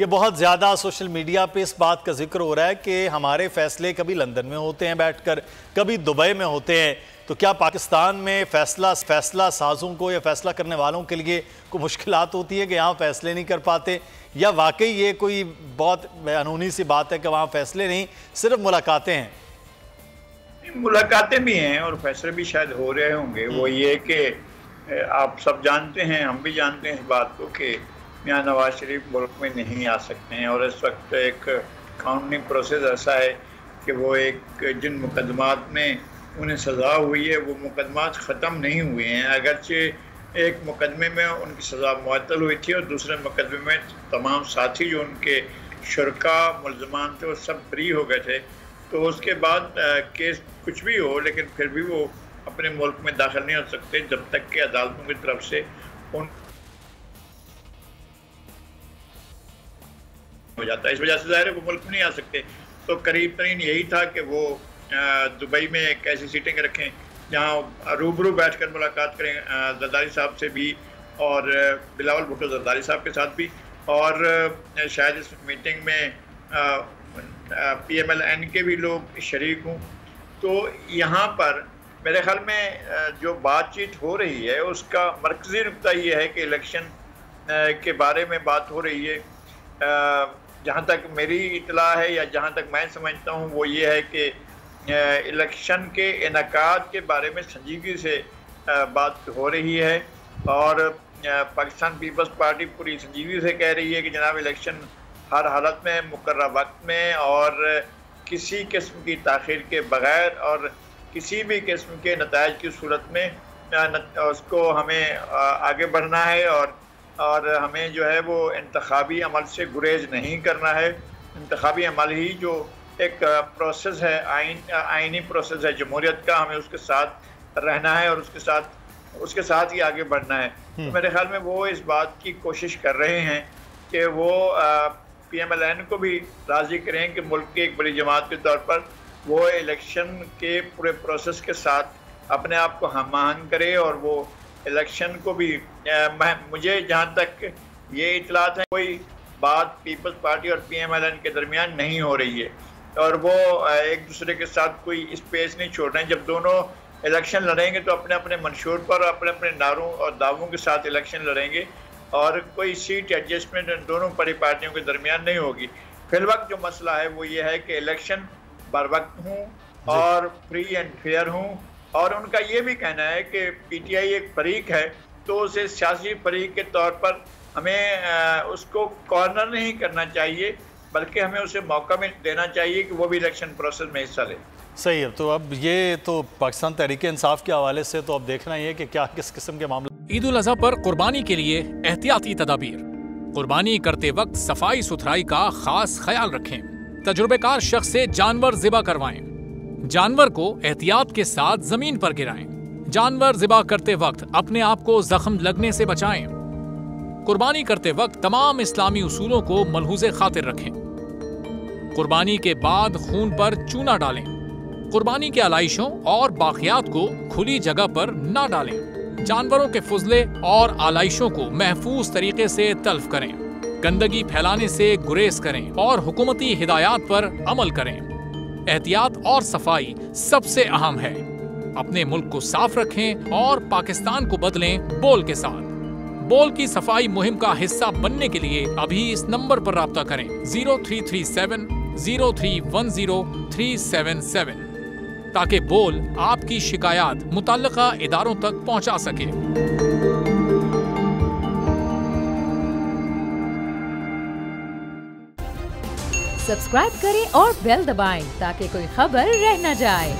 یہ بہت زیادہ سوشل میڈیا پہ اس بات کا ذکر ہو رہا ہے کہ ہمارے فیصلے کبھی لندن میں ہوتے ہیں بیٹھ کر، کبھی دبئی میں ہوتے ہیں، تو کیا پاکستان میں فیصلہ سازوں کو یا فیصلہ کرنے والوں کے لیے کوئی مشکلات ہوتی ہے کہ یہاں فیصلے نہیں کر پاتے، یا واقعی یہ کوئی بہت انہونی سی بات ہے کہ وہاں فیصلے نہیں، صرف ملاقاتیں ہیں؟ ملاقاتیں بھی ہیں اور فیصلے بھی شاید ہو رہے ہوں گے۔ وہ یہ کہ آپ سب جانتے ہیں، ہم بھی جانتے ہیں اس بات کو کہ میاں نواز شریف ملک میں نہیں آ سکتے ہیں، اور اس وقت ایک قانونی پروسیس ایسا ہے کہ وہ ایک جن مقدمات میں انہیں سزا ہوئی ہے وہ مقدمات ختم نہیں ہوئے ہیں، اگرچہ ایک مقدمے میں ان کی سزا معطل ہوئی تھی اور دوسرے مقدمے میں تمام ساتھی جو ان کے شرکاء ملزمان تھے وہ سب فری ہو گئے تھے۔ تو اس کے بعد کیس کچھ بھی ہو لیکن پھر بھی وہ اپنے ملک میں داخل نہیں ہو سکتے جب تک کہ عدالتوں کی طرف سے ان ہو جاتا ہے۔ اس وجہ سے ظاہر ہے وہ ملک میں نہیں آ سکتے، تو قریب ترین یہی تھا کہ وہ دبئی میں ایک ایسی سیٹنگ رکھیں جہاں روبرو بیٹھ کر ملاقات کریں زرداری صاحب سے بھی اور بلاول بھٹو زرداری صاحب کے ساتھ بھی، اور شاید اس میٹنگ میں پی ایم ایل این کے بھی لوگ شریک ہوں۔ تو یہاں پر میرے خیال میں جو بات چیت ہو رہی ہے اس کا مرکزی نقطہ یہ ہے کہ الیکشن کے بارے میں بات ہو رہی ہے۔ جہاں تک میری اطلاع ہے یا جہاں تک میں سمجھتا ہوں وہ یہ ہے کہ الیکشن کے انعقاد کے بارے میں سنجیدگی سے بات ہو رہی ہے، اور پاکستان پیپلز پارٹی پوری سنجیدگی سے کہہ رہی ہے کہ جناب الیکشن ہر حالت میں مقررہ وقت میں اور کسی قسم کی تاخیر کے بغیر اور کسی بھی قسم کے نتائج کی صورت میں اس کو ہمیں آگے بڑھنا ہے، اور ہمیں جو ہے وہ انتخابی عمل سے گریز نہیں کرنا ہے۔ انتخابی عمل ہی جو ایک پروسیس ہے، آئینی پروسیس ہے جمہوریت کا، ہمیں اس کے ساتھ رہنا ہے اور اس کے ساتھ ہی آگے بڑھنا ہے۔ تو میرے خیال میں وہ اس بات کی کوشش کر رہے ہیں کہ وہ پی ایم ایل این کو بھی راضی کریں کہ ملک کی ایک بڑی جماعت کے طور پر وہ الیکشن کے پورے پروسیس کے ساتھ اپنے آپ کو ہم آہنگ کرے، اور وہ الیکشن کو بھی مجھے جہاں تک یہ اطلاعات ہیں کوئی بات پیپلز پارٹی اور پی ایم ایل این کے درمیان نہیں ہو رہی ہے، اور وہ ایک دوسرے کے ساتھ کوئی اسپیس نہیں چھوڑ رہے ہیں۔ جب دونوں الیکشن لڑیں گے تو اپنے اپنے منشور پر اپنے اپنے نعروں اور دعووں کے ساتھ الیکشن لڑیں گے، اور کوئی سیٹ ایڈجسٹمنٹ دونوں بڑی پارٹیوں کے درمیان نہیں ہوگی۔ فی الوقت جو مسئلہ ہے وہ یہ ہے کہ الیکشن بر وقت ہوں اور فری اینڈ فیئر ہوں، اور ان کا یہ بھی کہنا ہے کہ پی ٹی آئی ایک فریق ہے تو اسے سیاسی فریق کے طور پر ہمیں اس کو کارنر نہیں کرنا چاہیے، بلکہ ہمیں اسے موقع میں دینا چاہیے کہ وہ بھی الیکشن پروسیس میں حصہ لے۔ صحیح ہے، تو اب یہ تو پاکستان تحریک انصاف کے حوالے سے تو اب دیکھنا یہ کہ کیا کس قسم کے معاملے۔ عید الاضحیٰ پر قربانی کے لیے احتیاطی تدابیر۔ قربانی کرتے وقت صفائی ستھرائی کا خاص خیال رکھیں۔ تجربہ کار شخص سے جانور ذبح کروائیں۔ جانور کو احتیاط کے ساتھ زمین پر گرائیں۔ جانور ذبح کرتے وقت اپنے آپ کو زخم لگنے سے بچائیں۔ قربانی کرتے وقت تمام اسلامی اصولوں کو ملحوظ خاطر رکھیں۔ قربانی کے بعد خون پر چونا ڈالیں۔ قربانی کے علائشوں اور باقیات کو کھلی جگہ پر نہ ڈالیں۔ جانوروں کے فضلے اور علائشوں کو محفوظ طریقے سے تلف کریں۔ گندگی پھیلانے سے گریز کریں اور حکومتی ہدایات پر عمل کریں۔ احتیاط اور صفائی سب سے اہم ہے۔ اپنے ملک کو صاف رکھیں اور پاکستان کو بدلیں بول کے ساتھ۔ بول کی صفائی مہم کا حصہ بننے کے لیے ابھی اس نمبر پر رابطہ کریں 0337 0310 377 تاکہ بول آپ کی شکایات متعلقہ اداروں تک پہنچا سکے۔ سبسکرائب کریں اور بیل دبائیں تاکہ کوئی خبر رہ نہ جائے۔